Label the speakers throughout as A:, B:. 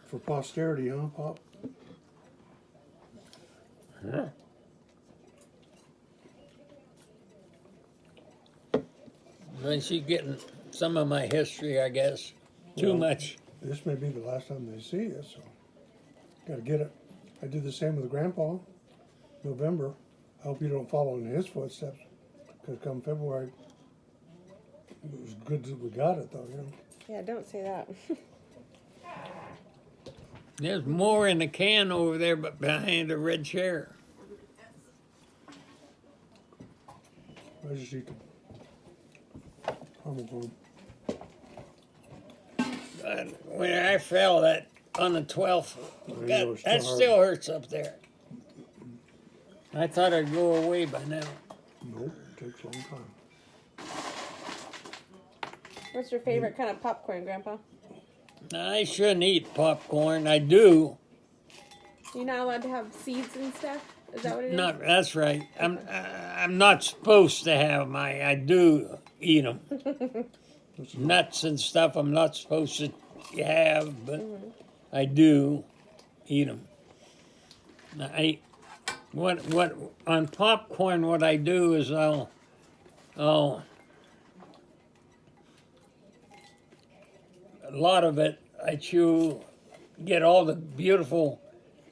A: For posterity, huh, Pop?
B: Huh? Then she's getting some of my history, I guess. Too
A: Well,
B: much.
A: This may be the last time they see you, so gotta get it. I did the same with Grandpa. November. I hope you don't follow in his footsteps, because come February, it was good that we got it, though.
C: Yeah, don't say that.
B: There's more in the can over there, but behind the red chair.
A: I just eat the caramel corn.
B: But when I fell that on the 12th,
A: know it's
B: that
A: still
B: still hurts up there. I thought it'd go away by now.
A: Nope, it takes a long time.
C: What's your favorite kind of popcorn, Grandpa?
B: I shouldn't eat popcorn. I do.
C: You're not allowed to have seeds and stuff? Is that what it is?
B: Not. That's right. I'm not supposed to have my. I do eat them. Nuts and stuff I'm not supposed to have, but I do eat them. What on popcorn? What I do is I'll a lot of it I chew, get all the beautiful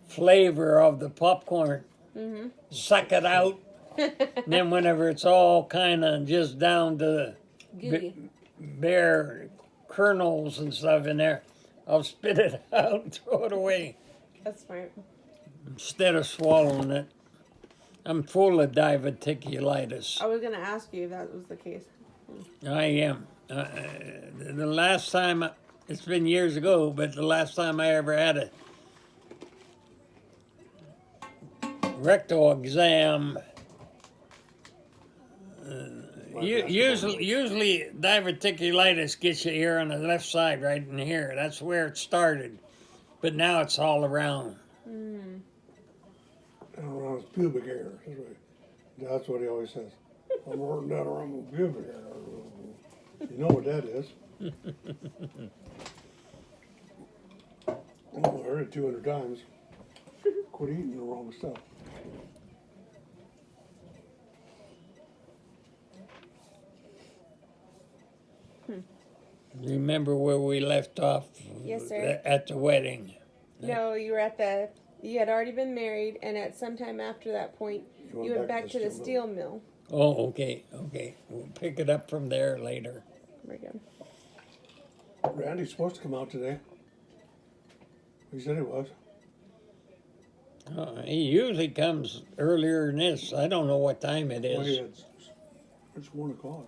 B: flavor of the popcorn, suck it out, and then whenever it's all kind of just down to the
C: Gooey.
B: bare kernels and stuff in there, I'll spit it out and throw it away
C: That's smart.
B: instead of swallowing it. I'm full of diverticulitis.
C: I was going to ask you if that was the case.
B: I am. The last time, it's been years ago, but the last time I ever had a rectal exam, usually diverticulitis gets you here on the left side, right in here. That's where it started. But now it's all around.
A: And around his pubic hair. That's what he always says. I'm hurting down around my pubic hair. You know what that is. Oh, I heard it 200 times. Quit eating the wrong stuff.
B: Remember where we left off?
C: Yes, sir.
B: At the wedding.
C: No, you had already been married, and at some time after that point, you went back to the steel mill.
B: Oh, okay. We'll pick it up from there later.
C: Very good.
A: Randy's supposed to come out today. He said he was.
B: He usually comes earlier than this. I don't know what time it is.
A: It's 1 o'clock.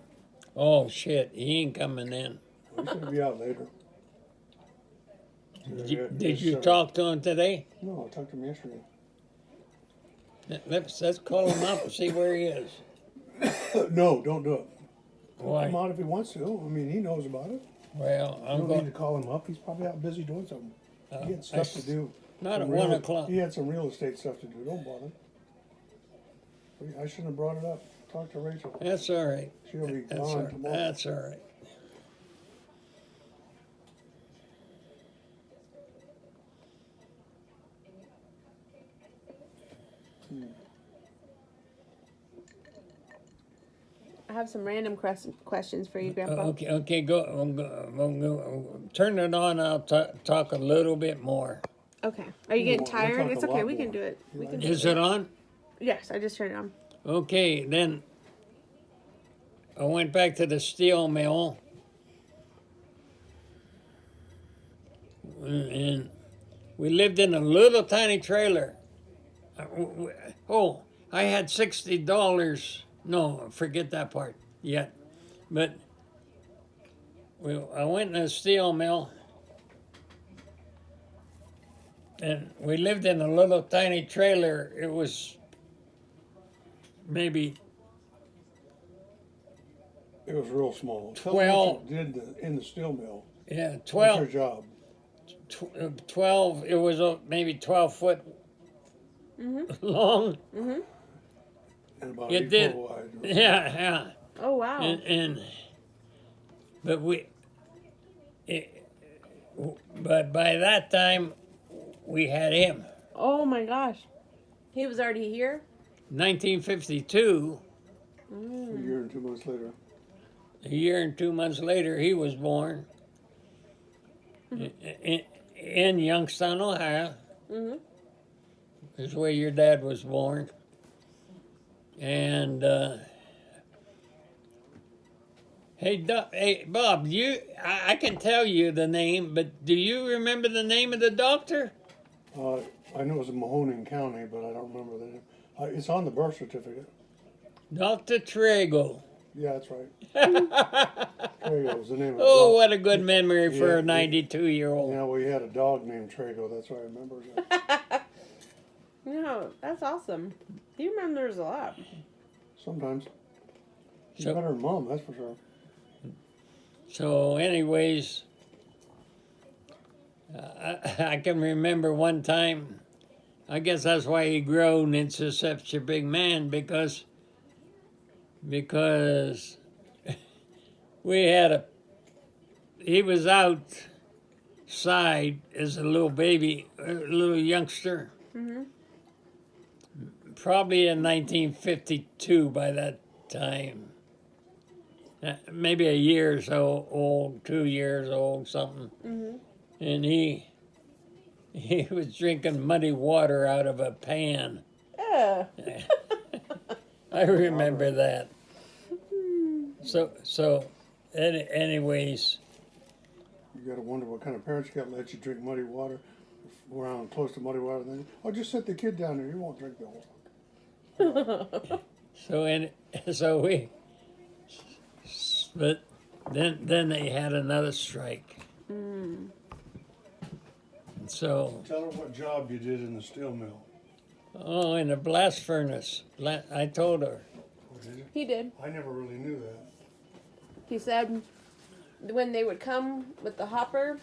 B: Oh, shit. He ain't coming then.
A: He should be out later.
B: Did you talk to him today?
A: No, I talked to him yesterday.
B: Let's call him up and see where he is.
A: No, don't do it.
B: Why?
A: Come on if he wants to. I mean, he knows about it.
B: Well,
A: You
B: I'm
A: don't need to
B: going.
A: call him up. He's probably out busy doing something. He had stuff to do.
B: Not at
A: Some
B: 1 o'clock.
A: He had some real estate stuff to do. Don't bother. I shouldn't have brought it up. Talk to Rachel.
B: That's all right.
A: She'll be
B: That's
A: gone
B: all,
A: tomorrow.
B: that's all right.
C: I have some random questions for you, Grandpa.
B: Okay, go. Turn it on. I'll talk a little bit more.
C: Okay. Are you getting
A: We'll
C: tired?
A: talk
C: It's
A: a
C: okay.
A: lot
C: We can
A: more.
C: do it. We can do
B: Is it on?
C: Yes, I just turned it on.
B: Okay, then I went back to the steel mill and we lived in a little tiny trailer. Oh, I had $60. No, forget that part yet. But I went in a steel mill and we lived in a little tiny trailer. It was maybe
A: It was real small.
B: 12.
A: Did in the steel mill.
B: Yeah,
A: What's
B: 12.
A: her job?
B: 12, it was maybe 12 foot long.
A: And about
B: It
A: 8
B: did.
A: foot wide.
B: Yeah.
C: Oh, wow.
B: But but by that time, we had him.
C: Oh my gosh. He was already here?
B: 1952,
A: A year and 2 months later.
B: a year and 2 months later, he was born in Youngstown, Ohio.
C: Mm-hmm.
B: Is where your dad was born. And hey, Bob, I can tell you the name, but do you remember the name of the doctor?
A: I know it was in Mahoning County, but I don't remember the name. It's on the birth certificate.
B: Dr. Trago.
A: Yeah, that's right. Trago was the name of the
B: Oh,
A: dog.
B: what a good memory for
A: Yeah,
B: a 92-year-old.
A: Yeah, we had a dog named Trago. That's what I remember. That.
C: No, that's awesome. He remembers a lot.
A: Sometimes. He's
B: So-
A: better than Mom, that's for sure.
B: So, anyways, I can remember one time. I guess that's why he grown into such a big man because we had he was outside as a little baby, a little youngster.
C: Mm-hmm.
B: Probably in 1952 by that time. Maybe a year or so old, 2 years old, something.
C: Mm-hmm.
B: And he was drinking muddy water out of a pan. I remember that. So anyways,
A: You gotta wonder what kind of parents got to let you drink muddy water around close to muddy water. Then, oh, just set the kid down there. You won't drink the whole.
B: so we, but then they had another strike.
C: Mm.
B: So,
A: Tell her what job you did in the steel mill.
B: oh, in the blast furnace. I told her.
A: Oh, did you?
C: He did.
A: I never really knew that.
C: He said when they would come with the hopper,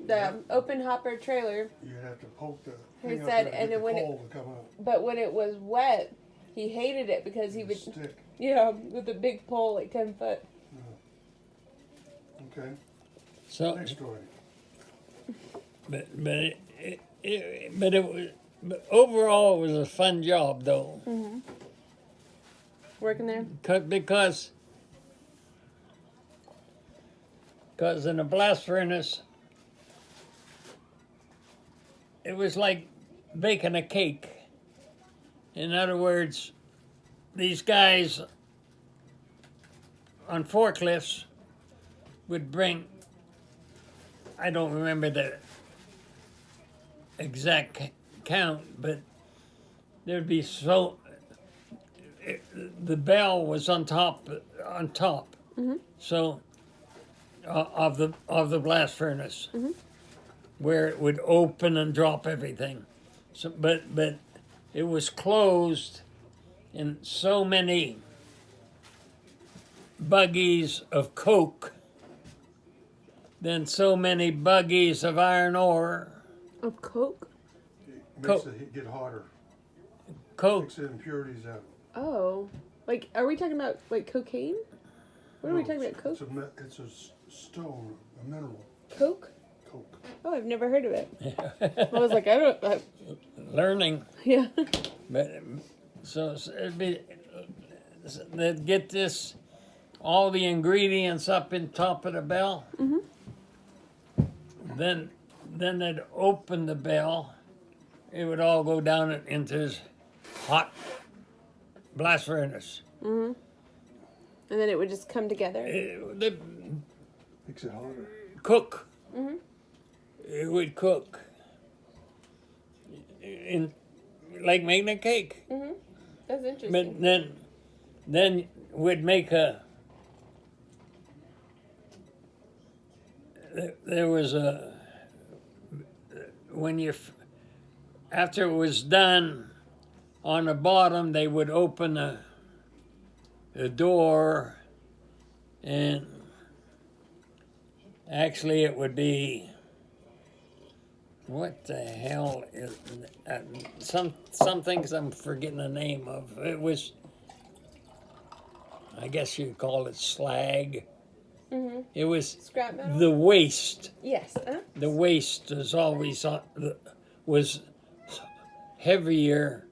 C: the open hopper trailer,
A: You'd have to poke the
C: He
A: thing up
C: said,
A: there to
C: and
A: get the
C: when it-
A: coal to come out.
C: but when it was wet, he hated it because he
A: The
C: would,
A: stick.
C: with a big pole like 10 foot.
A: Okay.
B: So,
A: Next story.
B: but overall it was a fun job though,
C: Working there?
B: because in a blast furnace, it was like baking a cake. In other words, these guys on forklifts would bring, I don't remember the exact count, but there'd be the bell was on top, so of the blast furnace, where it would open and drop everything. So, but it was closed in so many buggies of coke, then so many buggies of iron ore.
C: Of Coke?
A: Makes it get hotter.
B: Coke.
A: Takes the impurities out.
C: Oh. Like, are we talking about, like, cocaine? What are we talking about? Coke?
A: It's a stone, a mineral.
C: Coke?
A: Coke.
C: Oh, I've never heard of it. I was like, I don't.
B: Learning.
C: Yeah.
B: But so it'd be, they'd get this, all the ingredients up in top of the bell. Then they'd open the bell. It would all go down into this hot blast furnace.
C: And then it would just come together.
B: They'd
A: Makes it hotter.
B: cook. It would cook. Like making a cake.
C: That's interesting.
B: But then we'd make there was after it was done, on the bottom they would open the door, and actually it would be, what the hell is some things I'm forgetting the name of. It was, I guess you'd call it slag, It was
C: Scrap metal.
B: the waste.
C: Yes.
B: The waste was always was heavier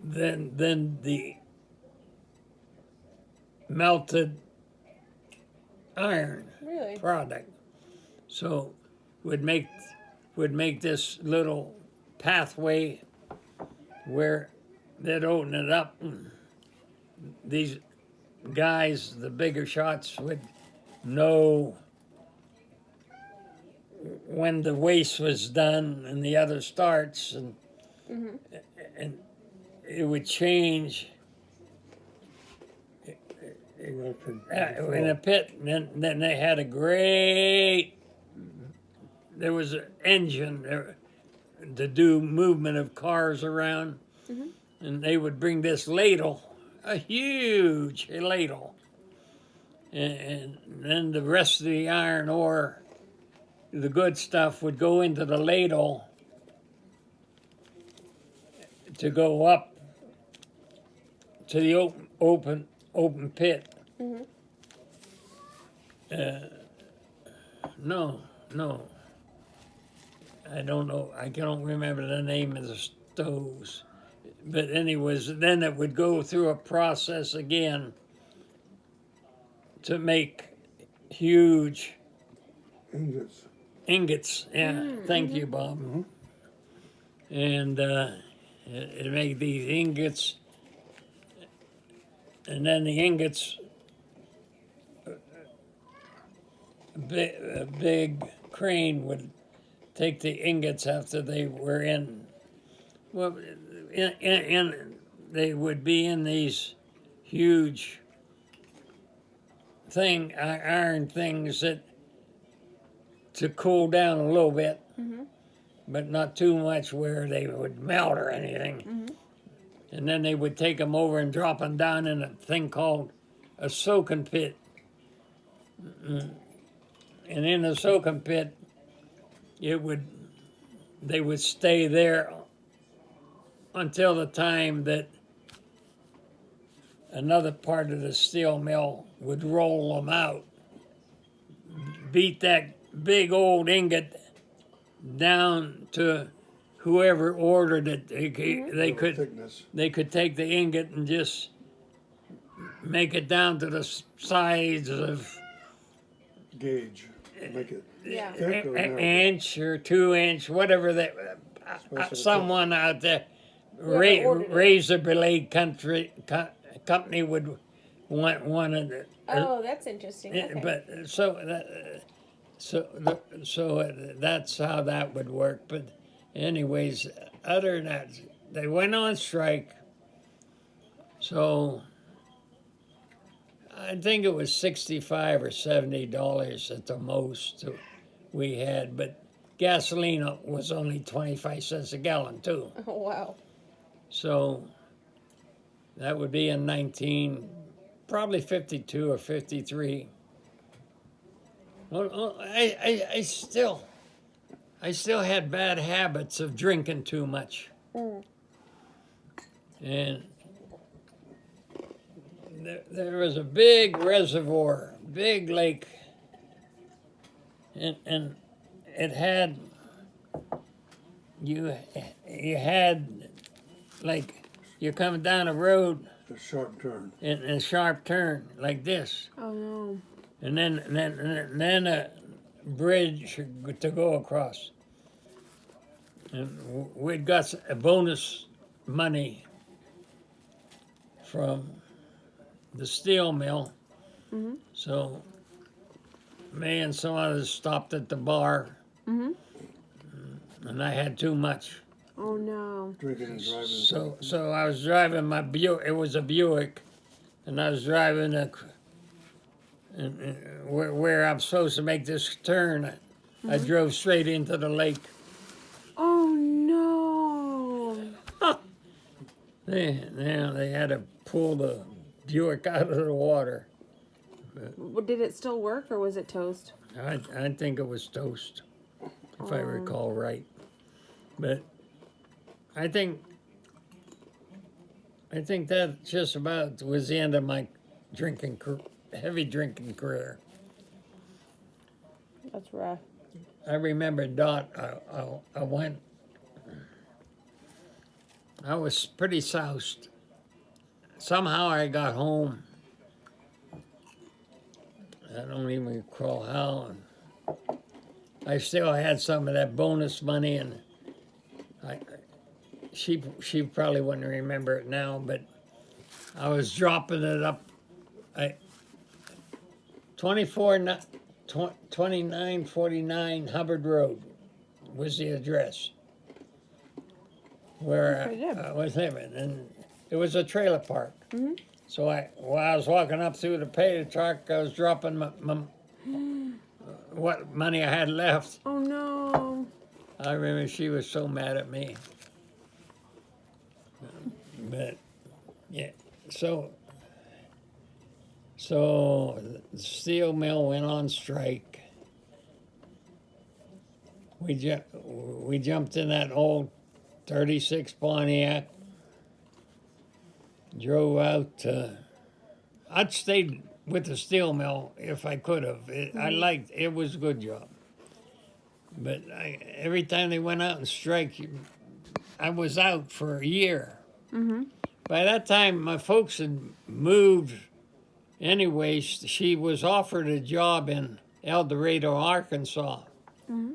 B: than the melted iron
C: Really?
B: product. So would make this little pathway where they'd open it up, and these guys, the bigger shots, would know when the waste was done and the other starts, and it would change in a pit. And then they had a great. There was an engine there to do movement of cars around, and they would bring this ladle, a huge ladle, and then the rest of the iron ore, the good stuff, would go into the ladle to go up to the open pit. No. I don't know. I don't remember the name of the stoves. But anyways, then it would go through a process again to make huge ingots. Yeah, thank you, Bob. And it made these ingots, and then the ingots, a big crane would take the ingots after they were in. Well, they would be in these huge iron things that to cool down a little bit, but not too much where they would melt or anything. And then they would take them over and drop them down in a thing called a soaking pit. And in the soaking pit, they would stay there until the time that another part of the steel mill would roll them out, beat that big old ingot down to whoever ordered it. They could take the ingot and just make it down to the size of
A: gauge, make it
C: Yeah.
A: thick or
B: an
A: narrow.
B: inch or 2 inch, whatever that. Someone out there,
C: Whoever ordered it.
B: razor blade company would want it.
C: Oh, that's interesting. Okay.
B: But so that's how that would work. But anyways, other than that, they went on strike. So I think it was $65 or $70 at the most we had, but gasoline was only 25 cents a gallon too.
C: Oh, wow.
B: So that would be in probably 52 or 53. Well, I still had bad habits of drinking too much. And there was a big reservoir, big lake, and it had, you had, like, you're coming down a road,
A: A sharp turn.
B: and a sharp turn like this,
C: Oh, no.
B: and then a bridge to go across. And we'd got a bonus money from the steel mill. So me and some others stopped at the bar, and I had too much.
C: Oh, no.
A: Drinking and driving.
B: So I was driving my Buick. It was a Buick, and I was driving where I'm supposed to make this turn. I drove straight into the lake.
C: Oh, no.
B: They had to pull the Buick out of the water.
C: Well, did it still work, or was it toast?
B: I think it was toast, if I recall right. But I think that just about was the end of my drinking heavy drinking career.
C: That's rough.
B: I remember Dot. I went. I was pretty soused. Somehow I got home. I don't even recall how. And I still had some of that bonus money, and she probably wouldn't remember it now, but I was dropping it up. 2949 Hubbard Road was the address where I was living, and it was a trailer park.
C: Mm-hmm.
B: So while I was walking up through the pay truck, I was dropping my what money I had left.
C: Oh no.
B: I remember she was so mad at me. But yeah, so the steel mill went on strike. We jumped in that old 36 Pontiac, drove out. I'd stayed with the steel mill if I could have. I liked it. Was a good job. But every time they went out and strike, I was out for a year.
C: Mm-hmm.
B: By that time, my folks had moved. Anyways, she was offered a job in El Dorado, Arkansas.
C: Mm-hmm.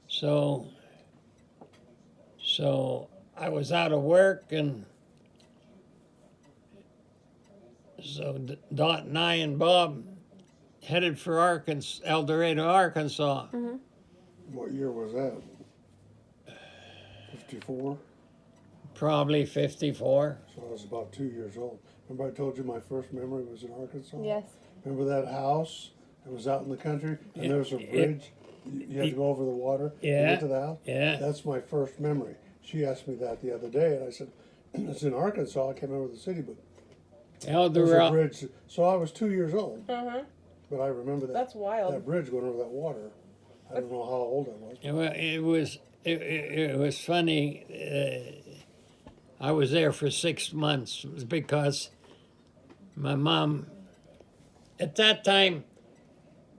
B: So I was out of work, and so Dot and I and Bob headed for El Dorado, Arkansas.
C: Mm-hmm.
A: What year was that? 54?
B: Probably 54.
A: So I was about 2 years old. Remember I told you my first memory was in Arkansas?
C: Yes.
A: Remember that house? It was out in the country, and there was a bridge. You had to go over the water to
B: Yeah.
A: get to the house?
B: Yeah.
A: That's my first memory. She asked me that the other day, and I said, it's in Arkansas. I can't remember the city, but
B: El
A: there was a
B: Dorado.
A: bridge. So I was 2 years old,
C: Uh-huh.
A: but I remember that.
C: That's wild.
A: That bridge going over that water. I don't know how old I was.
B: It was funny. I was there for 6 months because my mom, at that time,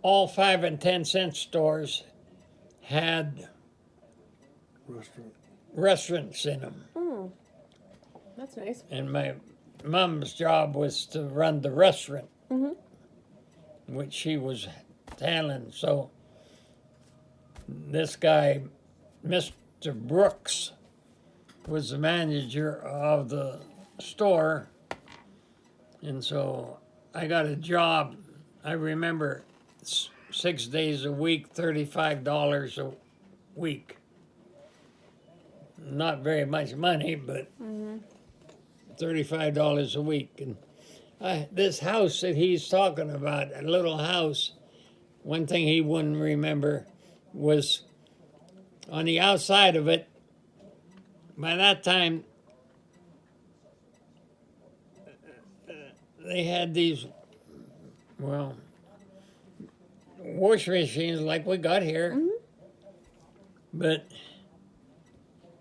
B: all 5 and 10 cent stores had restaurants in them.
C: Mm. That's nice.
B: And my mom's job was to run the restaurant,
C: Mm-hmm.
B: which she was handling. So this guy, Mr. Brooks, was the manager of the store. And so I got a job. I remember 6 days a week, $35 a week. Not very much money, but $35 a week. And this house that he's talking about, a little house, one thing he wouldn't remember was on the outside of it, by that time, they had these, well, wash machines like we got here, but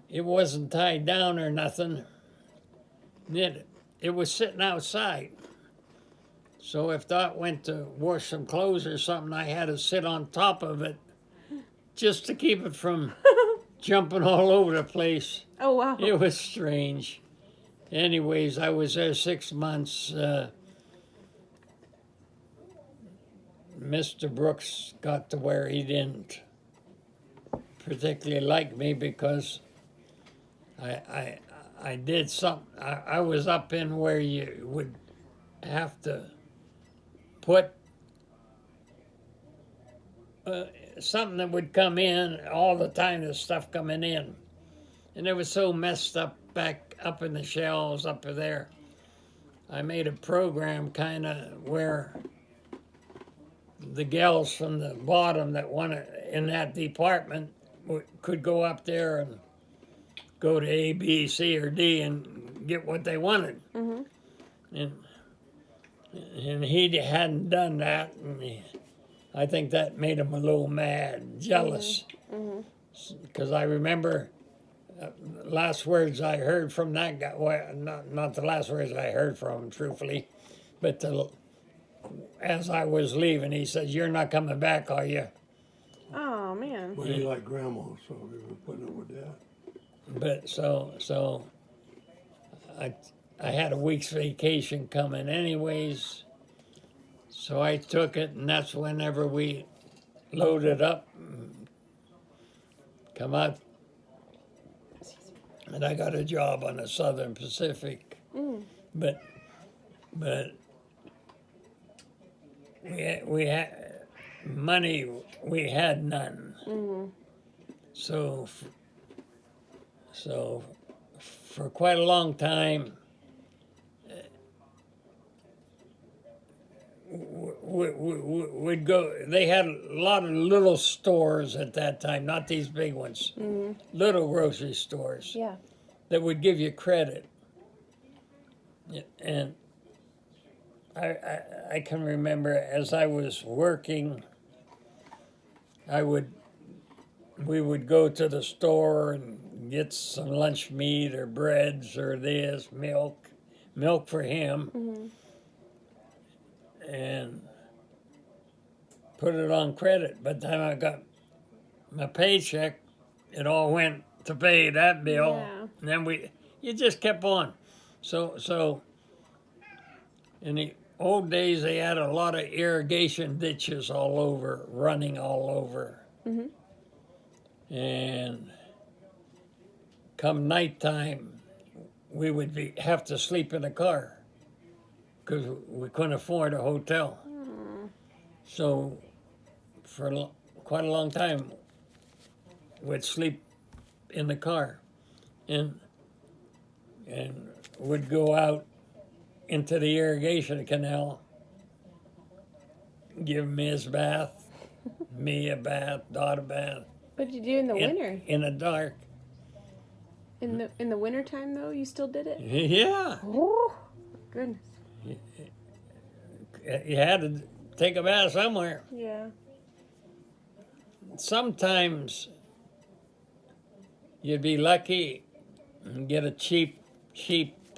B: it wasn't tied down or nothing. It was sitting outside. So if Dot went to wash some clothes or something, I had to sit on top of it just to keep it from jumping all over the place.
C: Oh, wow.
B: It was strange. Anyways, I was there 6 months. Mr. Brooks got to where he didn't particularly like me because I did something. I was up in where you would have to put something that would come in all the time, the stuff coming in. And it was so messed up back up in the shelves up there. I made a program kind of where the gals from the bottom that wanted in that department could go up there and go to A, B, C, or D and get what they wanted.
C: Mm-hmm.
B: And he hadn't done that, and I think that made him a little mad, jealous. Because I remember last words I heard from that guy, well, not the last words I heard from him, truthfully, but the as I was leaving, he says, "You're not coming back, are you?"
C: Oh man.
A: But he like grandma, so we were putting up with that.
B: But so I had a week's vacation coming anyways, so I took it, and that's whenever we loaded up, and come out, and I got a job on the Southern Pacific, but we had money, we had none, so for quite a long time. We'd go. They had a lot of little stores at that time, not these big ones. Little grocery stores
C: Yeah.
B: that would give you credit. And I can remember as I was working, we would go to the store and get some lunch meat or breads or this milk for him. And put it on credit. By the time I got my paycheck, it all went to pay that bill.
C: Yeah.
B: And then you just kept on. So in the old days, they had a lot of irrigation ditches all over, running all over. And come nighttime, we would have to sleep in the car because we couldn't afford a hotel. So for quite a long time, we'd sleep in the car and would go out into the irrigation canal, give him his bath, me a bath, Dot a bath.
C: What'd you do in the winter?
B: In the dark.
C: In the winter time though, you still did it?
B: Yeah.
C: Oh, goodness.
B: You had to take a bath somewhere.
C: Yeah.
B: Sometimes you'd be lucky and get a cheap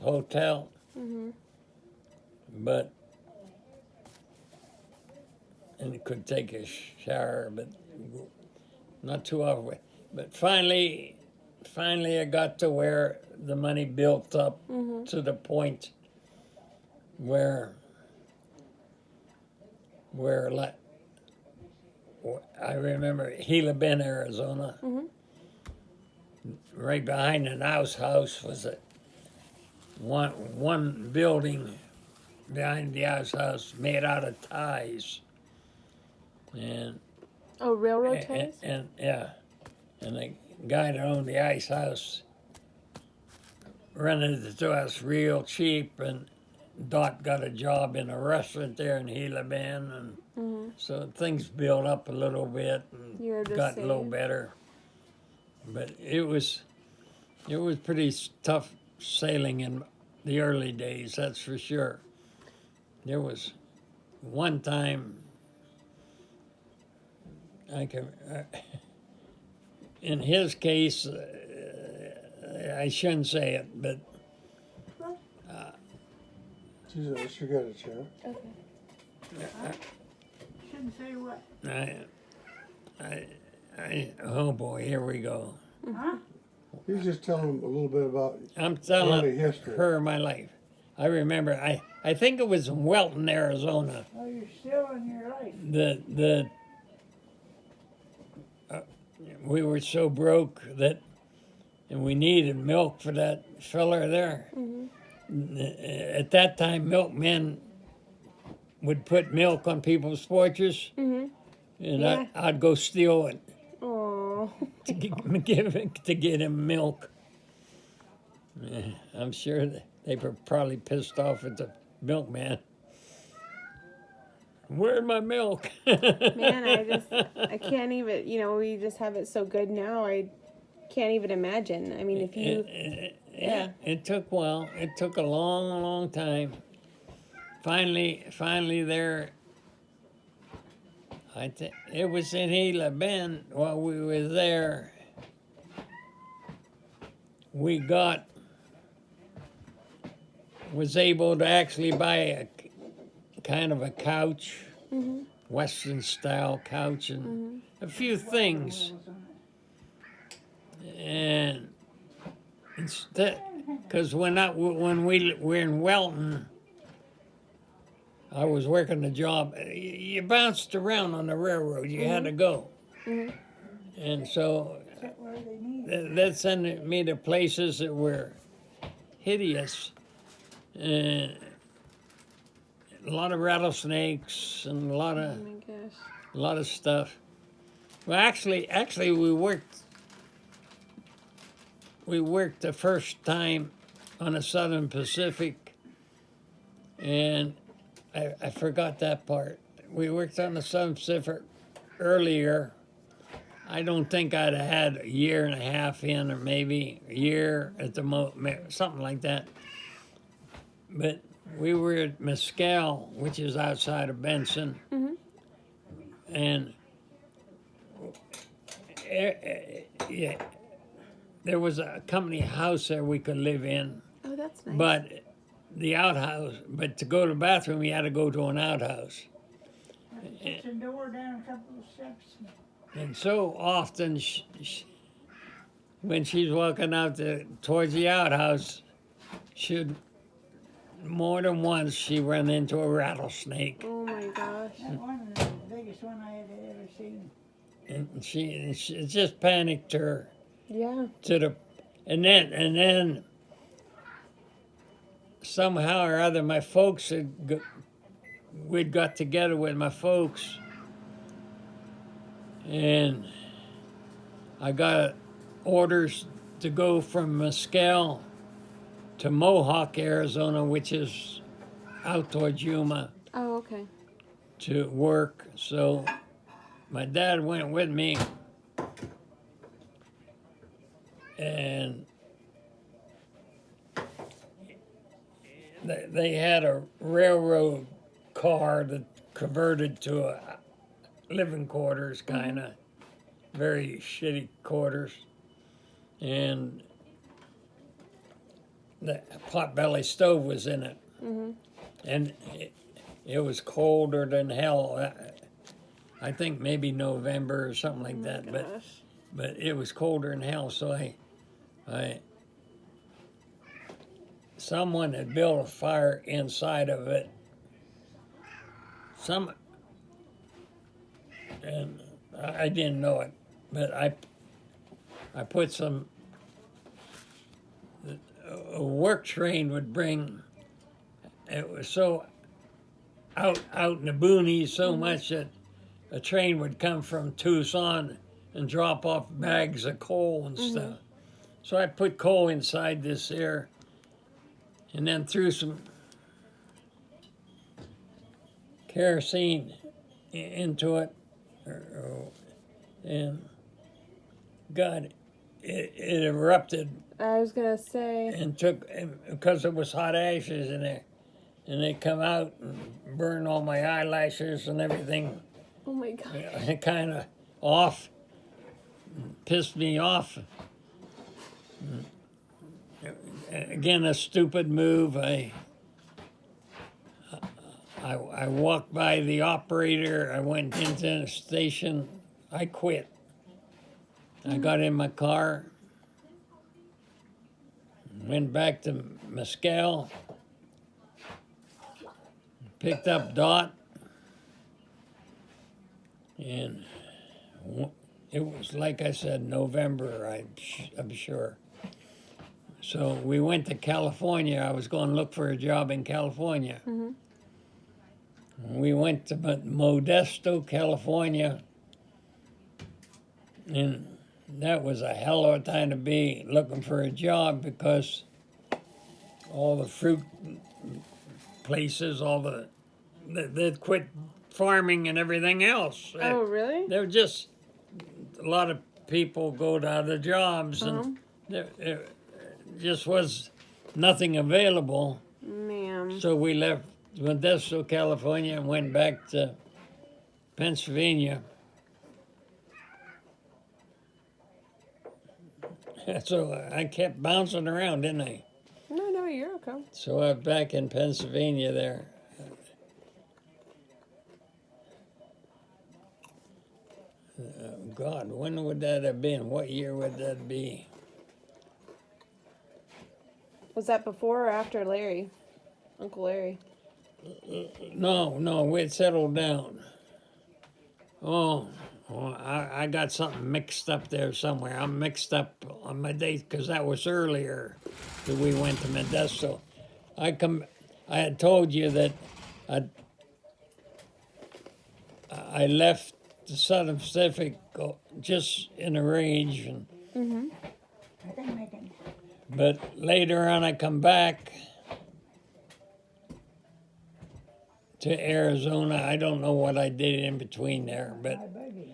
B: hotel. But and you could take a shower, but not too often. But finally I got to where the money built up to the point where like I remember Gila Bend, Arizona. Right behind the house was a one building behind the house made out of ties. And
C: Oh, railroad ties?
B: and yeah, and the guy that owned the ice house rented it to us real cheap, and Dot got a job in a restaurant there in Gila Bend, and so things built up a little bit and
C: You were just
B: got a little
C: saying.
B: better. But it was pretty tough sailing in the early days, that's for sure. There was one time in his case, I shouldn't say it, but
A: Jesus, you got a chair.
C: Okay.
D: Shouldn't say what?
B: oh boy, here we go.
D: Huh?
A: He's just telling him a little bit about
B: I'm
A: early
B: telling
A: history.
B: her my life. I remember, I think it was in Welton, Arizona.
D: Oh, you're still in your life.
B: We were so broke and we needed milk for that feller there. At that time, milkmen would put milk on people's porches, and
C: Yeah.
B: I'd go steal it
C: Oh.
B: to get him milk. I'm sure that they were probably pissed off at the milkman. Where's my milk?
C: Man, I can't even, we just have it so good now. I can't even imagine. I mean, if you,
B: Yeah, it took a while. It took a long, long time. Finally there, it was in Gila Bend while we were there. Was able to actually buy a kind of a couch, Western style couch, and a few things. And instead, because when we were in Welton, I was working a job. You bounced around on the railroad. You had to go, and so
D: Get where they need.
B: that sent me to places that were hideous, and a lot of rattlesnakes and a lot
C: Oh my gosh.
B: of stuff. Well, actually, we worked the first time on the Southern Pacific, and I forgot that part. We worked on the Southern Pacific earlier. I don't think I'd have had a year and a half in, or maybe a year at the something like that. But we were at Mescal, which is outside of Benson, and yeah, there was a company house there we could live in,
C: Oh, that's nice.
B: but to go to the bathroom, you had to go to an outhouse.
D: Just a door down a couple of steps.
B: And so often, when she's walking out towards the outhouse, more than once she ran into a rattlesnake,
C: Oh my gosh.
D: That one is the biggest one I had ever seen.
B: and she just panicked her
C: Yeah.
B: and then somehow or other my folks we'd got together with my folks, and I got orders to go from Mescal to Mohawk, Arizona, which is out towards Yuma,
C: Oh, okay.
B: to work. So my dad went with me, and they had a railroad car that converted to a living quarters, kind of very shitty quarters, and the potbelly stove was in it, and it was colder than hell. I think maybe November or something like that, but it was colder than hell. So someone had built a fire inside of it. And I didn't know it, but I put some. A work train would bring. It was so out in the boonies so much that a train would come from Tucson and drop off bags of coal and stuff. So I put coal inside this air, and then threw some kerosene into it, and God, it erupted
C: I was gonna say.
B: and because there was hot ashes in there, and they come out and burn all my eyelashes and everything.
C: Oh my gosh.
B: It kind of pissed me off. Again, a stupid move. I walked by the operator. I went into the station. I quit. I got in my car, went back to Mescal, picked up Dot, and it was, like I said, November, I'm sure. So we went to California. I was going to look for a job in California. We went to Modesto, California, and that was a hell of a time to be looking for a job, because all the fruit places, they'd quit farming and everything else.
C: Oh, really?
B: There were just a lot of people go to other jobs, and there just was nothing available.
C: Ma'am.
B: So we left Modesto, California, and went back to Pennsylvania. So I kept bouncing around, didn't I?
C: No, you're okay.
B: So I'm back in Pennsylvania there. God, when would that have been? What year would that be?
C: Was that before or after Larry? Uncle Larry.
B: No, we'd settled down. Oh, I got something mixed up there somewhere. I'm mixed up on my date because that was earlier that we went to Modesto. I had told you that I left the Southern Pacific just in a range,
D: I think making
B: but later on I come back to Arizona. I don't know what I did in between there, but
D: my baby.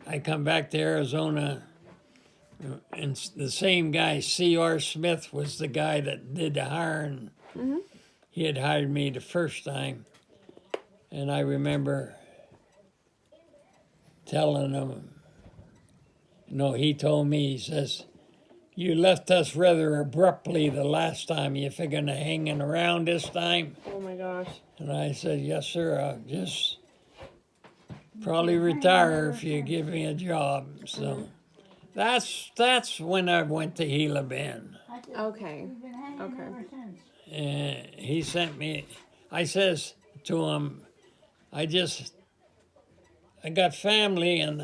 B: I come back to Arizona, and the same guy, C.R. Smith, was the guy that did the hiring. He had hired me the first time, and I remember telling him, he told me, he says, "You left us rather abruptly the last time. You figuring to hanging around this time?"
C: Oh my gosh.
B: And I said, "Yes, sir. I'll just probably retire if you give me a job." So that's when I went to Gila Bend.
D: I said,
C: Okay.
D: we've been hanging
C: Okay.
D: ever since.
B: And he sent me, I says to him, I got family, and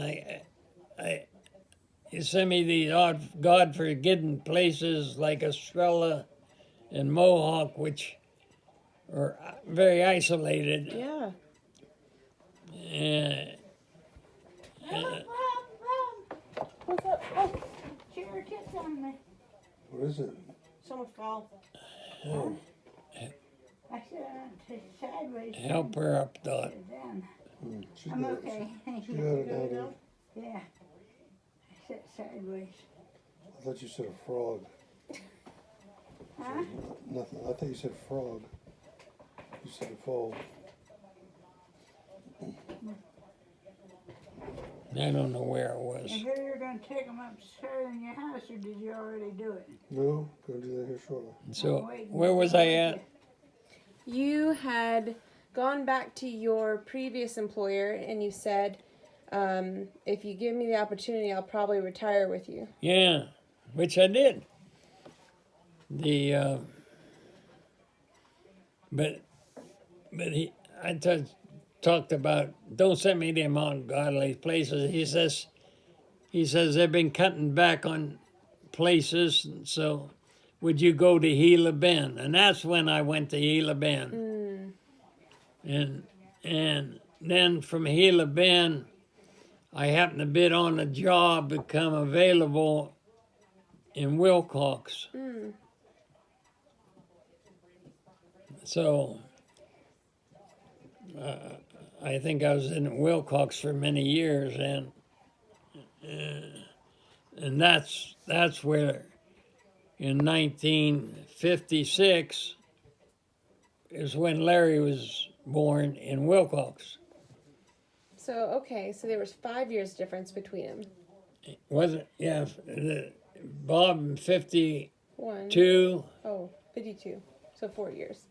B: you send me these odd, God-forgotten places like Estrella and Mohawk, which are very isolated.
C: Yeah.
B: And
D: Rob,
C: What's up? Oh,
D: Sure kissed on me.
A: What is it?
C: someone fell.
A: Oh,
D: I said, sideways.
B: help her up, Dot.
D: Sit down.
A: she
D: I'm
A: got it.
D: okay. Thank
A: She
D: you.
A: got it down there.
D: Yeah. Sit sideways.
A: I thought you said a frog.
D: Huh?
A: Nothing. I thought you said frog. You said a fall.
B: I don't know where it
D: And
B: was.
D: here you're going to take them upstairs in your house, or did you already do it?
A: No, gonna do that here shortly.
B: So where was I at?
C: You had gone back to your previous employer and you said, if you give me the opportunity, I'll probably retire with you.
B: Yeah, which I did. But I talked about, don't send me to them ungodly places. He says they've been cutting back on places, and so would you go to Gila Bend? And that's when I went to Gila Bend. And then from Gila Bend, I happened to bid on a job become available in Wilcox. So I think I was in Wilcox for many years, and that's where in 1956 is when Larry was born in Wilcox.
C: So, okay, so there was 5 years difference between them.
B: Wasn't, yeah, Bob in 52,
C: One. Oh, 52. So 4 years.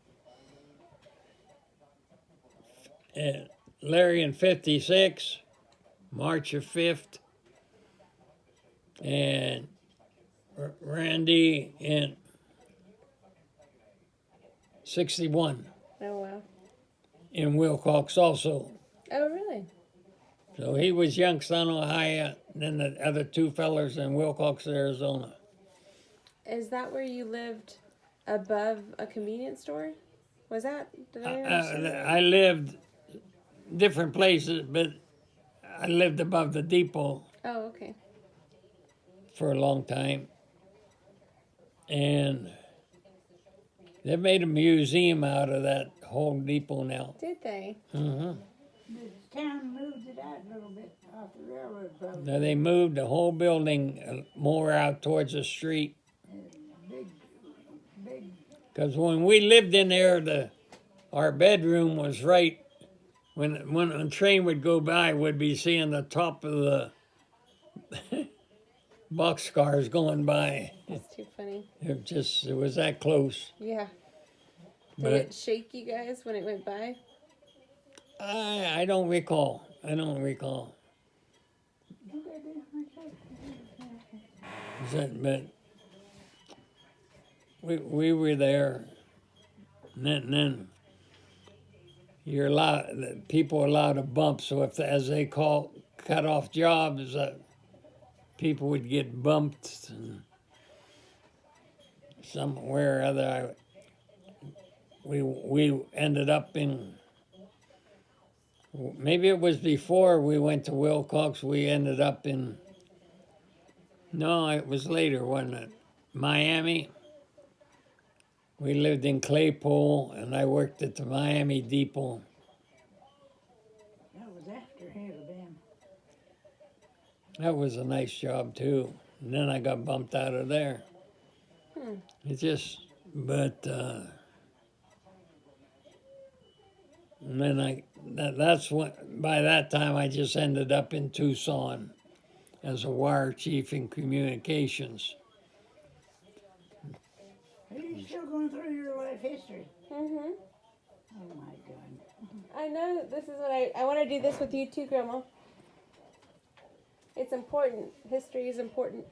B: and Larry in 56, March of 5th, and Randy in 61
C: Oh, wow.
B: in Wilcox also.
C: Oh, really?
B: So he was Youngstown, Ohio, and then the other two fellers in Wilcox, Arizona.
C: Is that where you lived above a convenience store? Was that? Did I understand that?
B: I lived different places, but I lived above the depot
C: Oh, okay.
B: for a long time. And they made a museum out of that whole depot now.
C: Did they?
B: Mm-hmm.
D: The town moved it out a little bit off the railroad, probably.
B: Now they moved the whole building more out towards the street.
D: Big.
B: Because when we lived in there, our bedroom was right. When a train would go by, we'd be seeing the top of the boxcars going by.
C: That's too funny.
B: It was that close.
C: Yeah. Did
B: But
C: it shake you guys when it went by?
B: I don't recall. I don't recall. But we were there, and then you're allowed, people are allowed to bump. So if, as they call, cut off jobs, people would get bumped. And somewhere or other, we ended up in. Maybe it was before we went to Wilcox. We ended up in. No, it was later, wasn't it? Miami. We lived in Claypole, and I worked at the Miami Depot.
D: That was after Alabama.
B: That was a nice job too. And then I got bumped out of there. It just, but and then that's when. By that time, I just ended up in Tucson as a wire chief in communications.
D: Are you still going through your life history?
C: Mm-hmm.
D: Oh my God.
C: I know this is what I want to do this with you too, Grandma. It's important. History is important.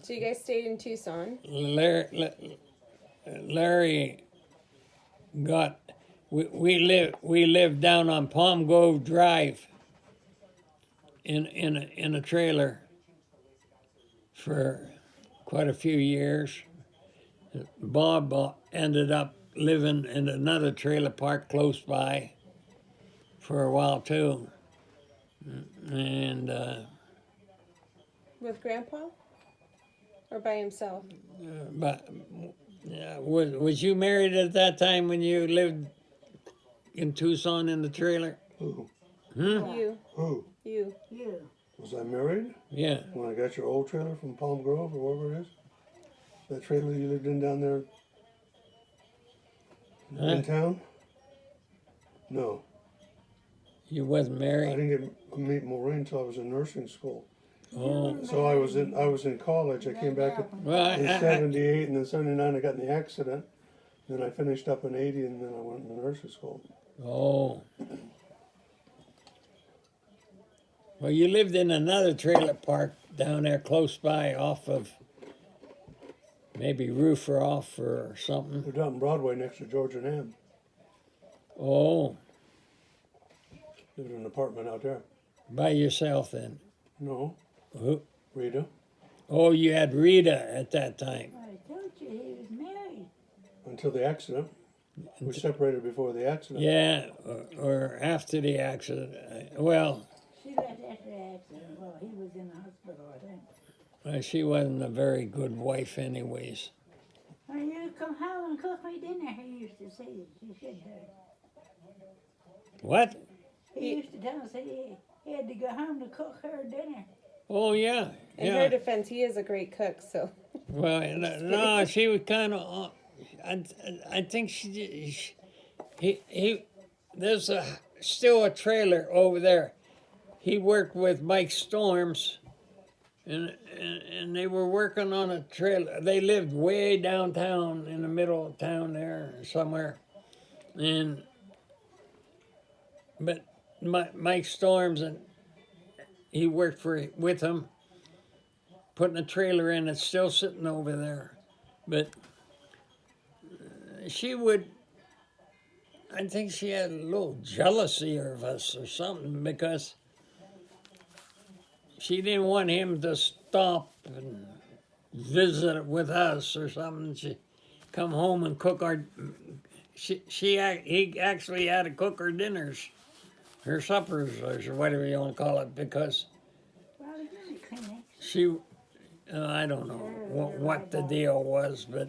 C: So you guys stayed in Tucson.
B: Larry got. We lived down on Palm Grove Drive. In a trailer for quite a few years. Bob ended up living in another trailer park close by for a while too. And
C: With Grandpa? Or by himself?
B: but was you married at that time when you lived in Tucson in the trailer?
A: Who?
C: You.
A: Who?
C: You.
D: You.
A: Was I married?
B: Yeah.
A: When I got your old trailer from Palm Grove or wherever it is? That trailer you lived in down there in town? No.
B: You wasn't
A: I
B: married?
A: didn't get to meet Maureen until I was in nursing school.
B: Oh.
A: So I was in college. I came back
B: Well,
A: in 78 and then 79 I got in the accident. Then I finished up in 80 and then I went to nursing school.
B: Oh. Well, you lived in another trailer park down there close by off of maybe Roofer Off or something.
A: Lived out in Broadway next to George and Ann.
B: Oh,
A: Lived in an apartment out there.
B: by yourself then.
A: No,
B: Who?
A: Rita.
B: Oh, you had Rita at that time.
D: I told you he was married.
A: Until the accident. We separated before the accident.
B: Yeah, or after the accident. Well,
D: She left after the accident. Well, he was in the hospital, I think.
B: she wasn't a very good wife anyways.
D: Are you come home and cook me dinner? He used to say that she should have.
B: What?
D: He used to tell us that he had to go home to cook her dinner.
B: Oh, yeah.
C: In her defense, he is a great cook, so.
B: Well, no, she was kind of. I think there's still a trailer over there. He worked with Mike Storms, and they were working on a trailer. They lived way downtown in the middle of town there somewhere, but Mike Storms and he worked with him, putting a trailer in. It's still sitting over there, but she would. I think she had a little jealousy of us or something because she didn't want him to stop and visit with us or something. She come home and cook our. He actually had to cook her dinners, her suppers, or whatever you want to call it, because
D: Well, he didn't clean it.
B: she. I don't know what the deal was, but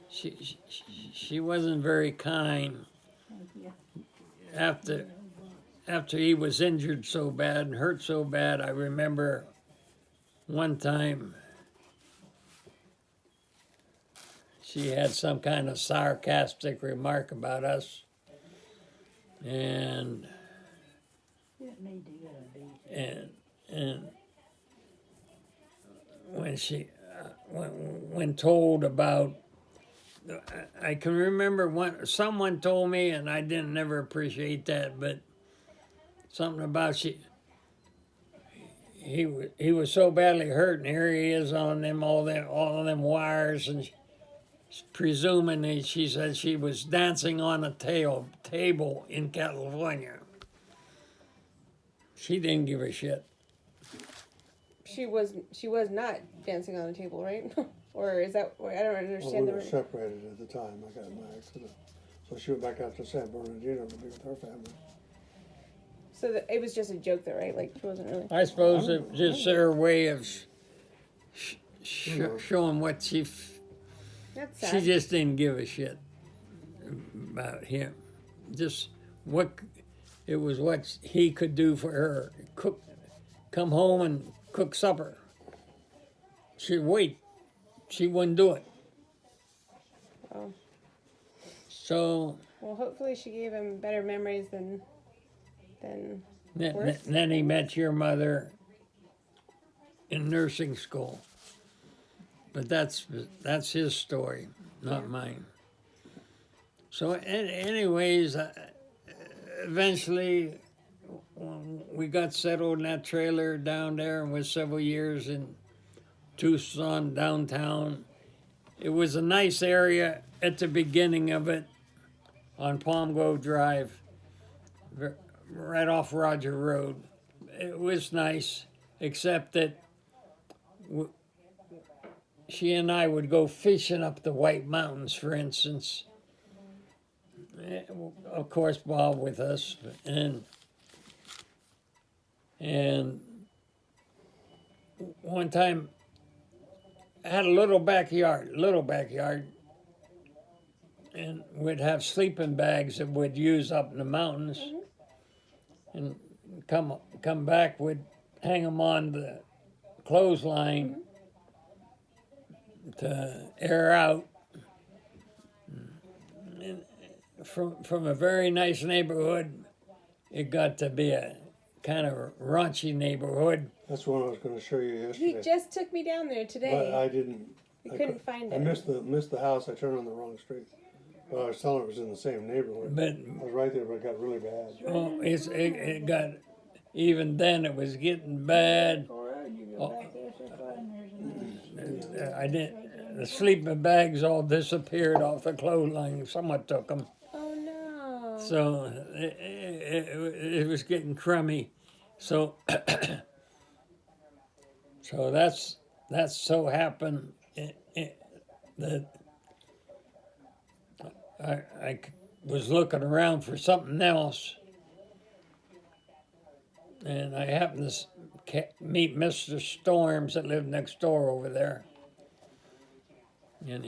B: she wasn't very kind.
D: Thank you.
B: After he was injured so bad and hurt so bad, I remember one time she had some kind of sarcastic remark about us, and
D: Didn't need to go and beat.
B: and when told about, I can remember someone told me, and I didn't never appreciate that, but something about he was so badly hurt, and here he is on all them wires, and presuming that she said she was dancing on a table in California. She didn't give a shit.
C: She was not dancing on the table, right? Or is that? I don't
A: Well,
C: understand
A: we were
C: the.
A: separated at the time I got in my accident. So she went back out to San Bernardino to be with her family.
C: So it was just a joke, though, right? Like she wasn't really.
B: I suppose it was just her way of showing what she
C: That's
B: She
C: sad.
B: just didn't give a shit about him. Just what it was, what he could do for her. Come home and cook supper. She'd wait. She wouldn't do it.
C: Oh.
B: So
C: Well, hopefully she gave him better memories than.
B: then he met your mother in nursing school. But that's his story, not mine. So, anyways, eventually, when we got settled in that trailer down there and was several years in Tucson downtown. It was a nice area at the beginning of it on Palm Grove Drive, right off Roger Road. It was nice, except that she and I would go fishing up the White Mountains, for instance. Of course, Bob with us, and one time I had a little backyard, and we'd have sleeping bags that we'd use up in the mountains, and come back, we'd hang them on the clothesline to air out. And from a very nice neighborhood, it got to be a kind of raunchy neighborhood.
A: That's the one I was going to show you
C: He
A: yesterday.
C: just took me down there today.
A: But I didn't.
C: We couldn't find
A: I
C: it.
A: missed the house. I turned on the wrong street. Well, I was telling her it was in the same neighborhood.
B: But
A: I was right there, but it got really bad.
B: oh, it got, even then it was getting bad. I didn't. The sleeping bags all disappeared off the clothesline. Someone took them.
C: Oh no.
B: So it was getting crummy. So so that's so happened that I was looking around for something else, and I happened to meet Mr. Storms that lived next door over there, and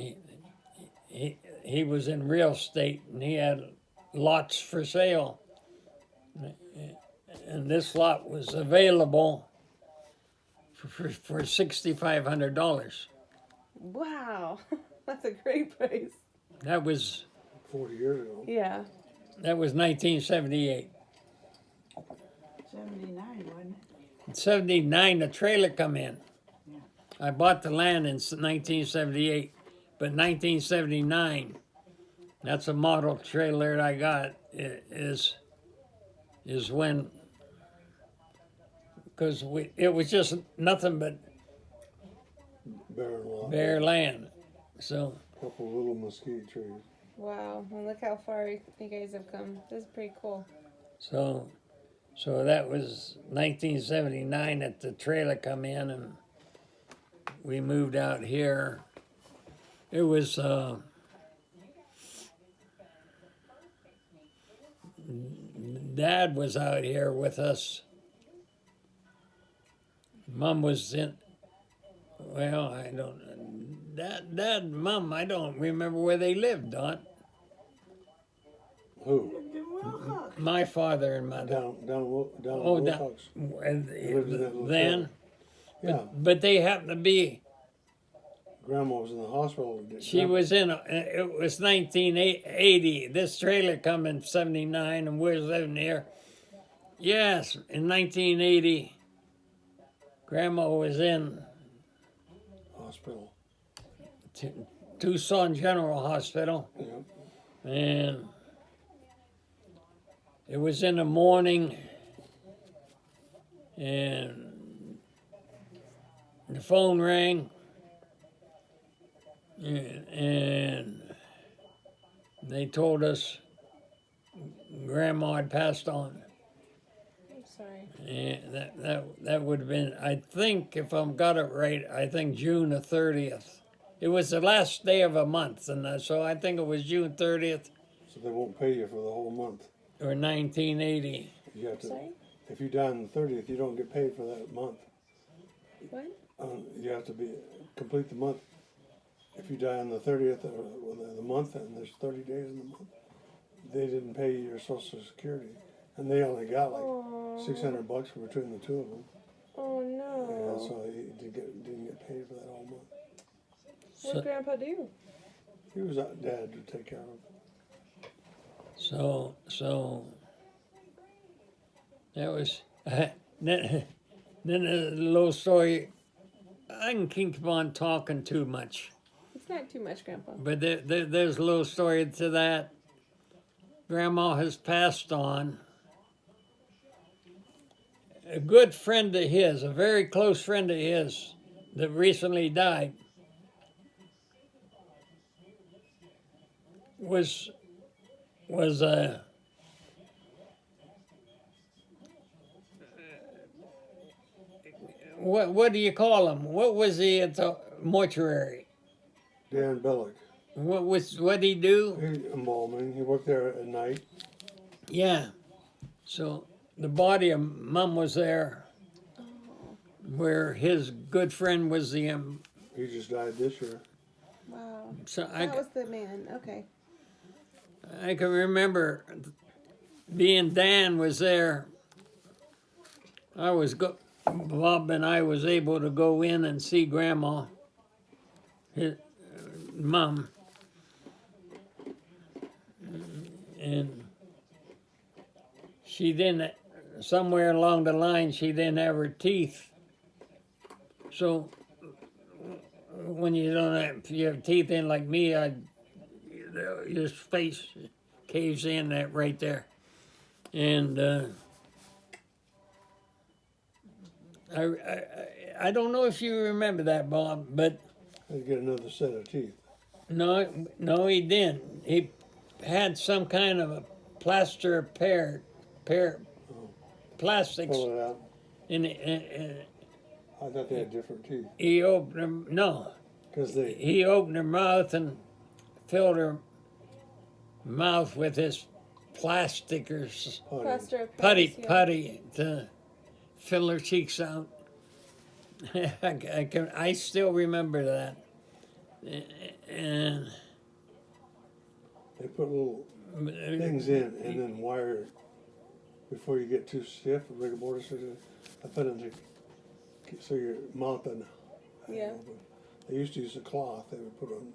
B: he was in real estate, and he had lots for sale, and this lot was available for $6,500.
C: Wow, that's a great price.
B: That was
A: 40 years ago.
C: Yeah.
B: 1978.
D: 79, wasn't
B: In 79, the trailer come in. I bought the land in 1978, but 1979, that's a model trailer that I got, is when, because it was just nothing but
A: Barren lot.
B: bare land. So,
A: A couple little mesquite trees.
C: Wow. Well, look how far you guys have come. This is pretty cool.
B: so that was 1979 that the trailer come in, and we moved out here. It was Dad was out here with us. Mom was in. Well, I don't. Dad, Mom, I don't remember where they lived, Don.
A: Who?
D: The Wilcox.
B: My father and mother.
A: Down
B: Oh,
A: in
B: down.
A: Wilcox.
B: And
A: lived in that little
B: then,
A: Yeah.
B: but they happened to be.
A: Grandma was in the hospital.
B: She was in. It was 1980. This trailer come in 79, and we're living here. Yes, in 1980, Grandma was in
A: Hospital.
B: Tucson General Hospital,
A: Yeah.
B: and it was in the morning, and the phone rang, and they told us Grandma had passed on.
C: I'm sorry.
B: And that would have been, I think, if I've got it right, I think June the 30th. It was the last day of a month, and so I think it was June 30th
A: So they won't pay you for the whole month.
B: or 1980.
A: You have to.
C: Sorry?
A: If you die on the 30th, you don't get paid for that month.
C: What?
A: You have to complete the month. If you die on the 30th of the month, and there's 30 days in the month, they didn't pay you your Social Security, and they only got like $600 between the two of them.
C: Oh
A: Yeah,
C: no.
A: so he didn't get paid for that whole month.
C: What did Grandpa do?
A: He was out dad to take care of him.
B: So that was then a little story. I can keep on talking too much,
C: It's not too much, Grandpa.
B: but there's a little story to that. Grandma has passed on. A good friend of his, a very close friend of his, that recently died, was what do you call him? What was he at the mortuary?
A: Dan Bellick.
B: What'd he do?
A: He embalming. He worked there at night.
B: Yeah. So the body of Mum was there, where his good friend was the.
A: He just died this year.
C: Wow.
B: So
C: That was the man. Okay.
B: I can remember being Dan was there. Bob and I was able to go in and see Grandma, his Mum, and she didn't. Somewhere along the line, she didn't have her teeth. So when you don't have, if you have teeth in like me, your face caves in that right there, and I don't know if you remember that, Bob, but
A: Had to get another set of teeth.
B: no, he didn't. He had some kind of a plaster plastics,
A: Pull it out.
B: and
A: I thought they had different teeth.
B: he opened them. No,
A: Because they.
B: he opened her mouth and filled her mouth with his plastic or
C: Plaster of
B: putty
C: Paris, yeah.
B: putty to fill her cheeks out. I still remember that, and
A: They put little things in and then wire it before you get too stiff. Rigor mortis. I put it in so your mouth doesn't.
C: Yeah.
A: They used to use a cloth. They would put on.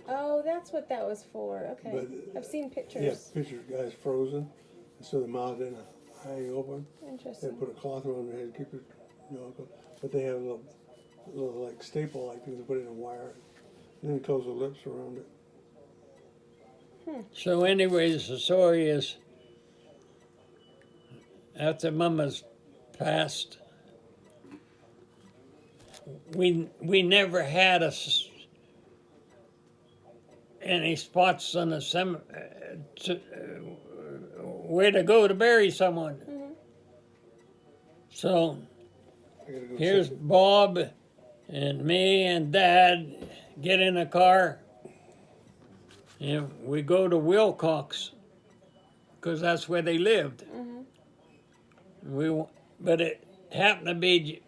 C: Oh, that's what that was for. Okay.
A: But,
C: I've seen
A: Yeah,
C: pictures.
A: picture guys frozen, and so the mouth didn't hang open. They
C: Interesting.
A: put a cloth around their head, keep it, but they have a little like staple like things to put in a wire, and then close the lips around it.
B: so. Anyways, the story is after Mama's passed, we never had any spots on the where to go to bury someone. So
A: I gotta go
B: here's
A: check it.
B: Bob and me and Dad get in a car and we go to Wilcox because that's where they lived. But it happened to be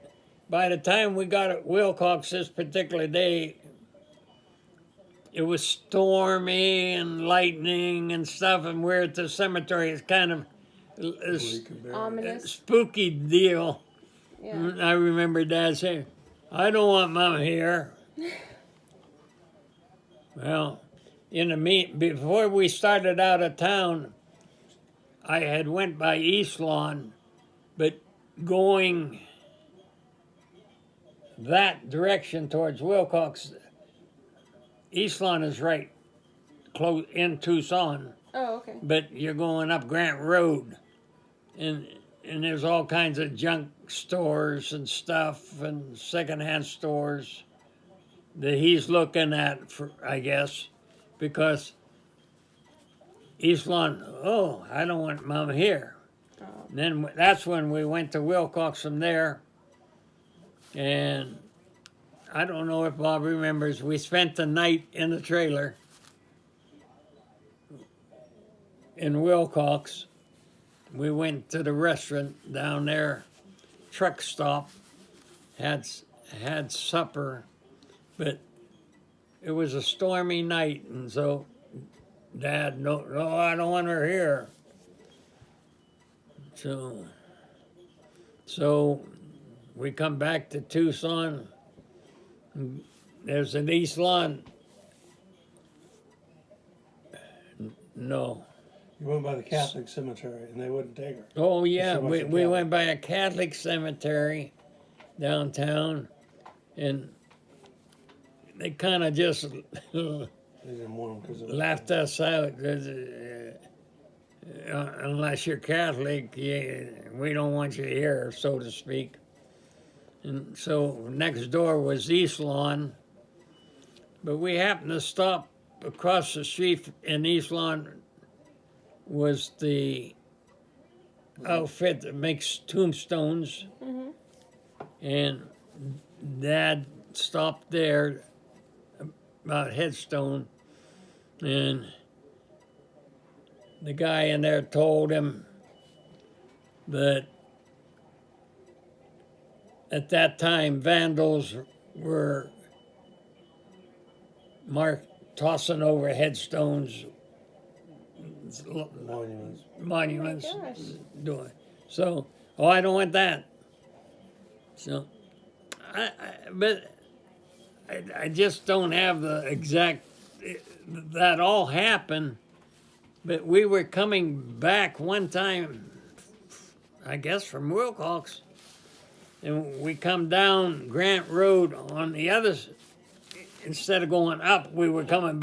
B: by the time we got at Wilcox this particular day, it was stormy and lightning and stuff, and we're at the cemetery. It's kind of a
C: Ominous.
B: spooky deal.
C: Yeah.
B: I remember Dad saying, "I don't want Mom here." Well, before we started out of town, I had went by East Lawn, but going that direction towards Wilcox, East Lawn is right close in Tucson,
C: Oh, okay.
B: but you're going up Grant Road, and there's all kinds of junk stores and stuff and secondhand stores that he's looking at, for, I guess, because East Lawn, oh, I don't want Mom here.
C: Oh.
B: And then that's when we went to Wilcox from there. And I don't know if Bob remembers, we spent the night in the trailer in Wilcox. We went to the restaurant down there, truck stop, had supper, but it was a stormy night, and so Dad, no, I don't want her here. So we come back to Tucson. There's an East Lawn. No.
A: You went by the Catholic cemetery and they wouldn't take her.
B: Oh yeah,
A: So much
B: we
A: Catholic.
B: went by a Catholic cemetery downtown, and they kind of just
A: They didn't want them because of
B: laughed us out. Unless you're Catholic, we don't want you here, so to speak. And so next door was East Lawn, but we happened to stop across the street in East Lawn was the outfit that makes tombstones, and Dad stopped there about headstone, and the guy in there told him that at that time vandals were tossing over headstones, monuments,
C: Oh my gosh.
B: doing so. Oh, I don't want that. So, I just don't have the exact. That all happened, but we were coming back one time, I guess from Wilcox, and we come down Grant Road on the other. Instead of going up, we were coming back.